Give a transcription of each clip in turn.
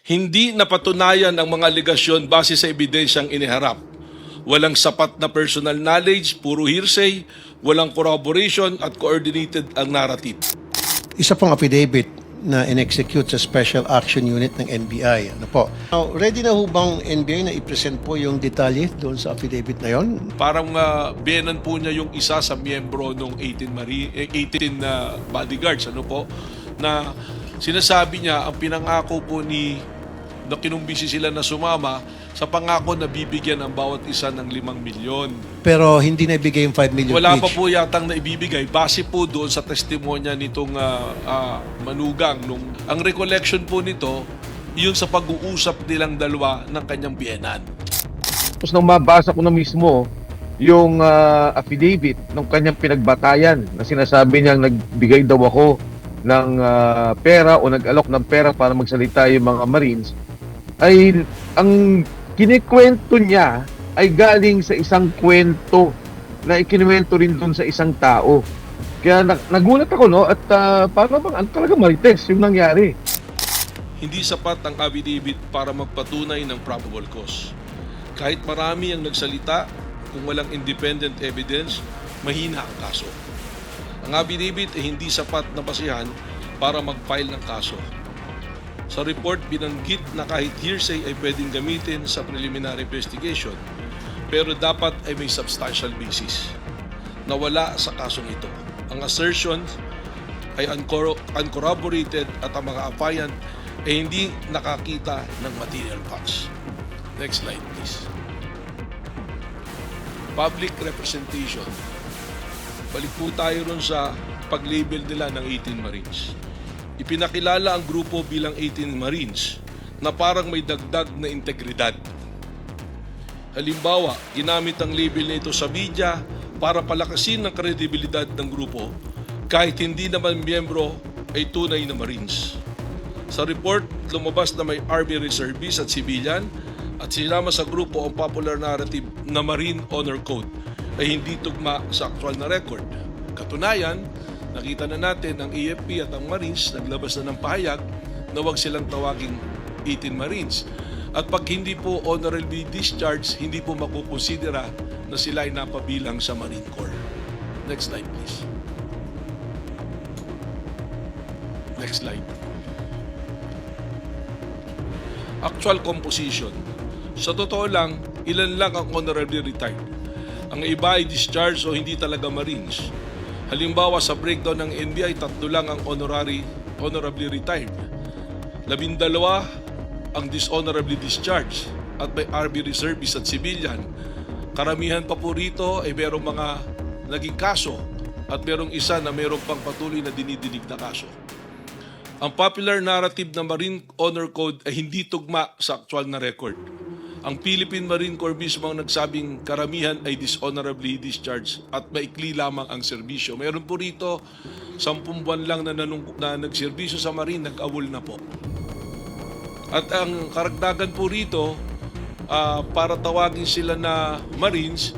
Hindi napatunayan ang mga alegasyon base sa ebidensyang iniharap. Walang sapat na personal knowledge, puro hearsay, walang corroboration at coordinated ang narrative. Isa pong affidavit na in-execute sa Special Action Unit ng NBI. Ano po? Now, ready na ho bang NBI na i-present po yung detalye doon sa affidavit na yon? Parang biyenan po niya yung isa sa miyembro ng 18 na bodyguards, ano po, na sinasabi niya ang pinangako po na kinumbisi sila na sumama sa pangako na bibigyan ang bawat isa ng 5 milyon. Pero hindi na ibigay yung 5 million Wala each. pa po yatang naibibigay base po doon sa testimonya nitong manugang. Ang recollection po nito, yun sa pag-uusap nilang dalawa ng kanyang biyenan. Tapos nang mabasa ko na mismo yung affidavit ng kanyang pinagbatayan na sinasabi niyang nagbigay daw ako ng pera o nag-alok ng pera para magsalita yung mga Marines, ay ang kinikwento niya ay galing sa isang kwento na ikinuwento rin doon sa isang tao. Kaya nagulat ako, no? At paano bang talaga marites yung nangyari? Hindi sapat ang affidavit para magpatunay ng probable cause. Kahit marami ang nagsalita, kung walang independent evidence, mahina ang kaso. Ang affidavit ay hindi sapat na basihan para mag-file ng kaso. Sa report, binanggit na kahit hearsay ay pwedeng gamitin sa preliminary investigation, pero dapat ay may substantial basis na wala sa kasong ito. Ang assertions ay uncorroborated at ang mga affiant ay hindi nakakita ng material facts. Next slide, please. Public representation. Balik po tayo ron sa pag-label nila ng 18 Marines. Ipinakilala ang grupo bilang 18 Marines na parang may dagdag na integridad. Halimbawa, ginamit ang label nito sa media para palakasin ang kredibilidad ng grupo kahit hindi naman miyembro ay tunay na Marines. Sa report, lumabas na may Army Reservist at civilian at sinama sa grupo ang popular narrative na Marine Honor Code ay hindi tugma sa aktual na record. Katunayan, nakita na natin ang AFP at ang Marines naglabas na ng pahayag na huwag silang tawaging 18 Marines. At pag hindi po honorably discharged, hindi po makukonsidera na sila ay napabilang sa Marine Corps. Next slide, please. Next slide. Actual composition. Sa totoo lang, ilan lang ang honorably retired. Ang iba ay discharged o hindi talaga Marines. Halimbawa sa breakdown ng NBI, 3 lang ang honorably retired. 12 ang dishonorably discharged at may Army Reservist at civilian. Karamihan pa po rito ay merong mga naging kaso at merong isa na merong pang patuloy na dinidinig na kaso. Ang popular narrative ng Marine Honor Code ay hindi tugma sa actual na record. Ang Philippine Marine Corps mismo ang nagsabing karamihan ay dishonorably discharged at maikli lamang ang serbisyo. Meron po rito 10 buwan lang na nagserbisyo sa Marine, nag-awol na po. At ang karagdagan po rito, para tawagin sila na Marines,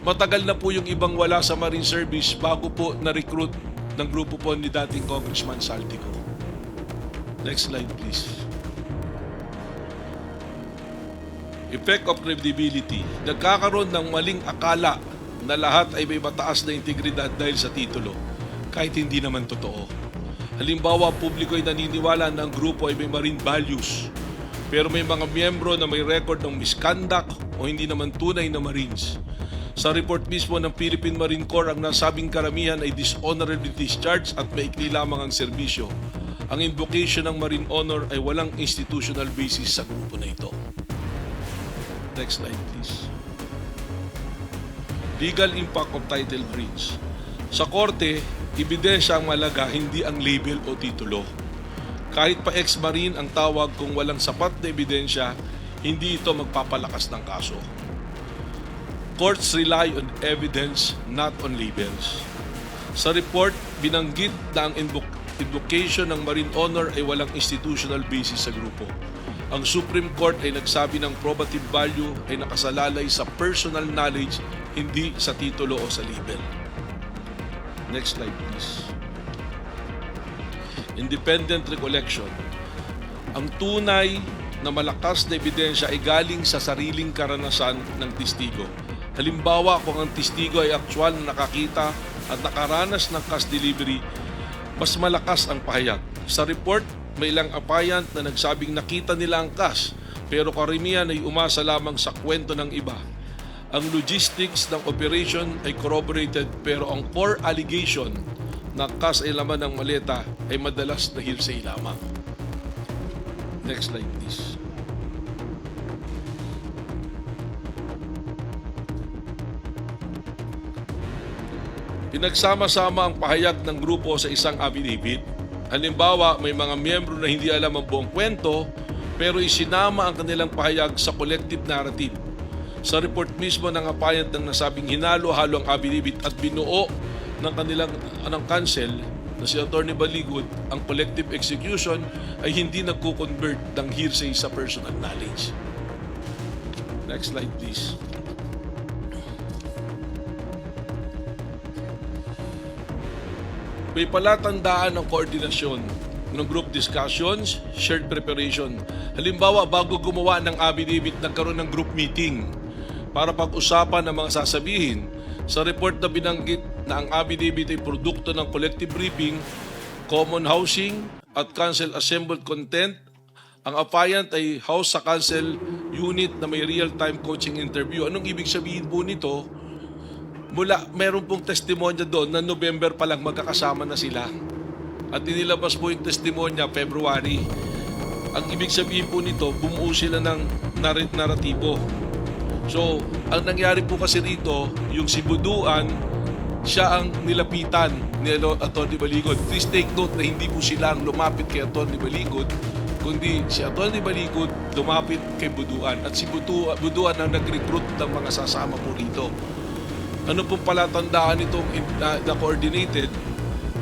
matagal na po yung ibang wala sa Marine Service bago po na-recruit ng grupo po ni dating Congressman Saltico. Next slide, please. Effect of credibility. Nagkakaroon ng maling akala na lahat ay may mataas na integridad dahil sa titulo, kahit hindi naman totoo. Halimbawa, publiko ay naniniwala na ang grupo ay may marine values, pero may mga miyembro na may record ng misconduct o hindi naman tunay na Marines. Sa report mismo ng Philippine Marine Corps, ang nasabing karamihan ay dishonorably discharged at maikli lamang ang serbisyo. Ang invocation ng Marine Honor ay walang institutional basis sa grupo na ito. Next slide, please. Legal impact of title breach. Sa korte, ebidensya ang malaga, hindi ang label o titulo. Kahit pa ex-marine ang tawag, kung walang sapat na ebidensya, hindi ito magpapalakas ng kaso. Courts rely on evidence, not on labels. Sa report, binanggit na ang invocation ng Marine Honor ay walang institutional basis sa grupo. Ang Supreme Court ay nagsabi ng probative value ay nakasalalay sa personal knowledge, hindi sa titulo o sa label. Next slide, please. Independent recollection. Ang tunay na malakas na ebidensya ay galing sa sariling karanasan ng testigo. Halimbawa, kung ang testigo ay aktwal na nakakita at nakaranas ng cash delivery, mas malakas ang pahayag. Sa report, may ilang apayant na nagsabing nakita nila ang cash, pero karamihan ay umasa lamang sa kwento ng iba. Ang logistics ng operation ay corroborated, pero ang core allegation na cash ay laman ng maleta ay madalas na hearsay lamang. Next slide please. Pinagsama-sama ang pahayag ng grupo sa isang affidavit. Halimbawa, may mga miyembro na hindi alam ang buong kwento pero isinama ang kanilang pahayag sa collective narrative. Sa report mismo ng apayant ng nasabing hinalo-halo ang affidavit at binuo ng kanilang counsel na si Atty. Baligod, ang collective execution ay hindi nagko-convert ng hearsay sa personal knowledge. Next slide please. May palatandaan ng koordinasyon ng group discussions, shared preparation. Halimbawa, bago gumawa ng affidavit, nagkaroon ng group meeting para pag-usapan ang mga sasabihin. Sa report na binanggit na ang affidavit ay produkto ng collective briefing, common housing at council assembled content. Ang apayant ay house sa council unit na may real-time coaching interview. Anong ibig sabihin po nito? Meron pong testimonya doon na November pa lang magkakasama na sila. At inilabas po yung testimonya February. Ang ibig sabihin po nito, bumuo sila ng naratibo. So, ang nangyari po kasi rito, yung si Buduan, siya ang nilapitan ni Atty. Baligod. Please take note na hindi po sila ang lumapit kay Atty. Baligod, kundi si Atty. Baligod lumapit kay Buduan. At si Buduan ang nag-recruit ng mga sasama po rito. Ano pong palatandaan itong na coordinated?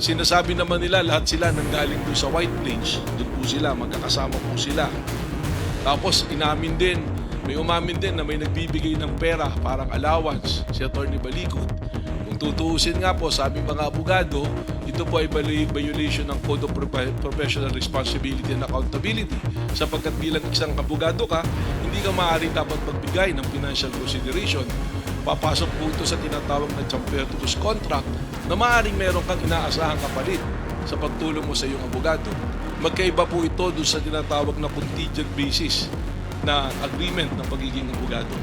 Sinasabi naman nila lahat sila nanggaling doon sa White Plains. Doon po sila, magkakasama po sila. Tapos inamin din, may umamin din na may nagbibigay ng pera parang allowance si Atty. Baligod. Kung tutuusin nga po, sabi mga abogado, ito po ay violation ng Code of Professional Responsibility and Accountability. Sapagkat bilang isang abogado ka, hindi ka maaari dapat magbigay ng financial consideration. Papasok po ito sa tinatawag na champertus contract na maaaring meron kang inaasahang kapalit sa pagtulong mo sa iyong abogado. Magkaiba po ito doon sa tinatawag na contingent basis na agreement ng pagiging abogado.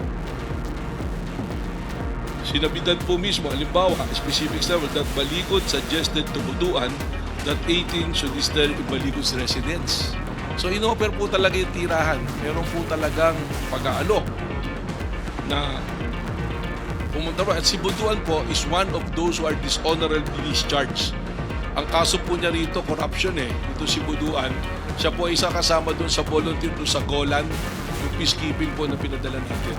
Sinabitan po mismo, halimbawa, specific level that Baligod suggested to Buduan that 18 should stay in Baligod's residence. So inoffer po talaga yung tirahan. Meron po talagang pag-aalok na pumunta ro. At si Buduan po is one of those who are dishonorably discharged. Ang kaso po niya rito, corruption Ito si Buduan. Siya po ay isa kasama doon sa volunteer doon sa Golan, yung peacekeeping po na pinadala natin.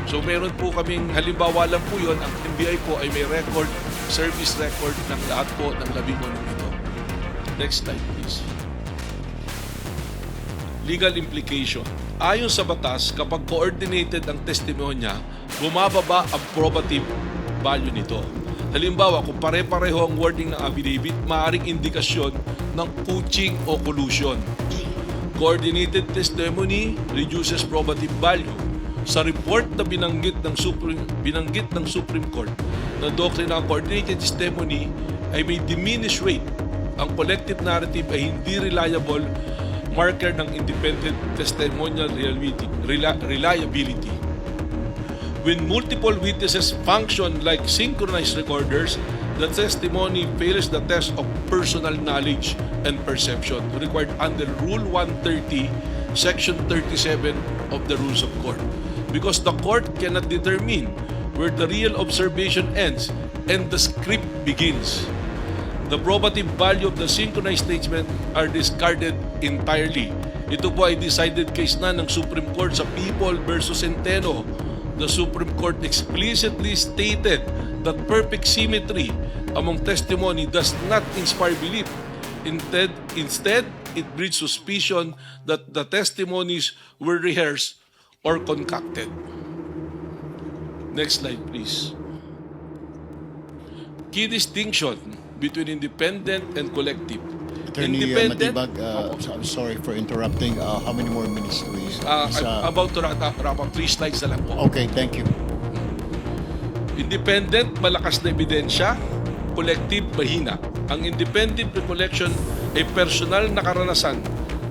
So meron po kaming, halimbawa lang po yun, ang NBI po ay may record, service record ng lahat po ng 11 ito. Next slide please. Legal implication. Ayon sa batas, kapag coordinated ang testimonya, bumababa ang probative value nito. Halimbawa, kung pare-pareho ang wording ng affidavit, maaaring indikasyon ng coaching o collusion. Coordinated testimony reduces probative value. Sa report na binanggit ng Supreme Court na doctrine ng coordinated testimony ay may diminished weight. Ang collective narrative ay hindi reliable marker ng independent testimonial reliability. When multiple witnesses function like synchronized recorders, the testimony fails the test of personal knowledge and perception required under Rule 130, Section 37 of the Rules of Court. Because the court cannot determine where the real observation ends and the script begins. The probative value of the synchronized statement are discarded entirely. Ito po ay decided case na ng Supreme Court sa People versus Centeno. The Supreme Court explicitly stated that perfect symmetry among testimony does not inspire belief. Instead, it breeds suspicion that the testimonies were rehearsed or concocted. Next slide, please. Key distinction between independent and collective. Attorney Independent. Matibag, I'm sorry for interrupting. How many more minutes do we I'm about to wrap up. 3 slides na lang po. Okay, thank you. Independent, malakas na ebidensya. Collective, mahina. Ang independent recollection ay personal na karanasan,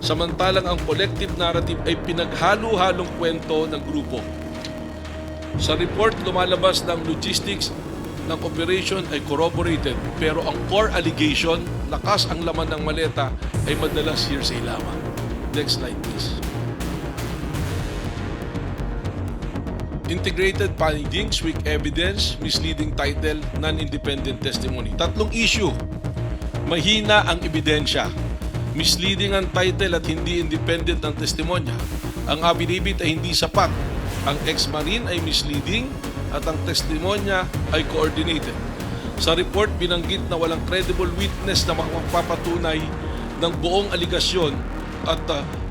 samantalang ang collective narrative ay pinaghalo-halong kwento ng grupo. Sa report, lumalabas ng logistics ng operation ay corroborated, pero ang core allegation, lakas ang laman ng maleta, ay madalas hearsay lamang. Next slide, please. Integrated findings, weak evidence, misleading title, non-independent testimony. Tatlong issue. Mahina ang ebidensya. Misleading ang title at hindi independent ang testimonya. Ang affidavit ay hindi sapat. Ang ex-marine ay misleading at ang testimonya ay coordinated. Sa report, binanggit na walang credible witness na makapagpapatunay ng buong aligasyon at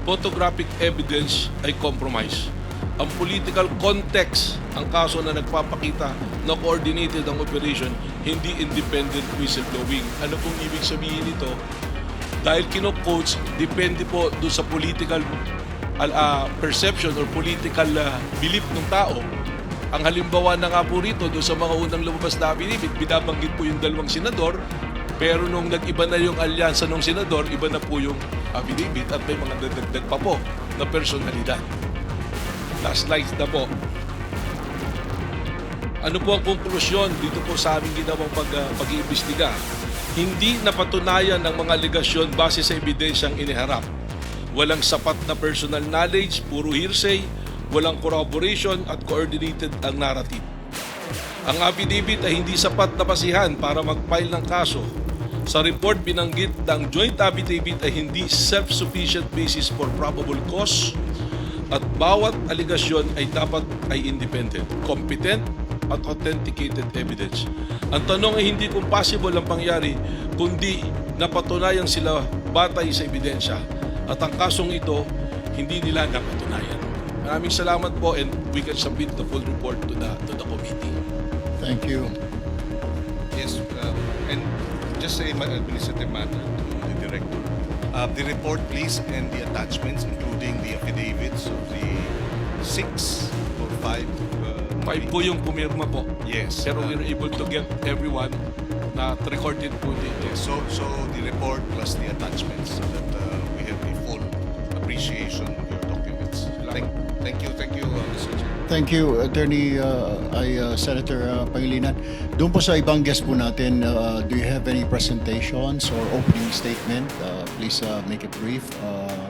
photographic evidence ay compromise. Ang political context ang kaso na nagpapakita na coordinated ang operation, hindi independent whistleblowing. Ano pong ibig sabihin nito? Dahil kino-coach, depende po doon sa political perception or political belief ng tao. Ang halimbawa na nga po rito, doon sa mga unang lumabas na affidavit, binabanggit po yung 2 senador, pero nung nag-iba na yung alyansa ng senador, iba na po yung affidavit at may mga dadagdag pa po na personalidad. Last slide na po. Ano po ang konklusyon dito po sa aming ginawang pag-iimbestiga? Hindi napatunayan ng mga alegasyon base sa ebidensyang iniharap. Walang sapat na personal knowledge, puro hearsay, walang corroboration at coordinated ang narrative. Ang affidavit ay hindi sapat na basihan para mag-file ng kaso. Sa report, binanggit na ang joint affidavit ay hindi self-sufficient basis for probable cause at bawat aligasyon ay dapat ay independent, competent at authenticated evidence. Ang tanong ay hindi kung possible ang pangyari, kundi napatunayan sila batay sa ebidensya. At ang kasong ito, hindi nila napatunayan. Maraming salamat po and we can submit the full report to the committee. Thank you. Yes, and just a administrative matter to the director. The report, please, and the attachments, including the affidavits of the 6 or 5. 5 po yung pumirma po. Yes. Pero we were able to get everyone na recorded po dito. Yes, so the report plus the attachments so that we have a full appreciation of your documents. Thank you, Mr. Chair. Thank you, Attorney Senator Pangilinan. Doon po sa ibang guest po natin, do you have any presentations or opening statement? Please make it brief.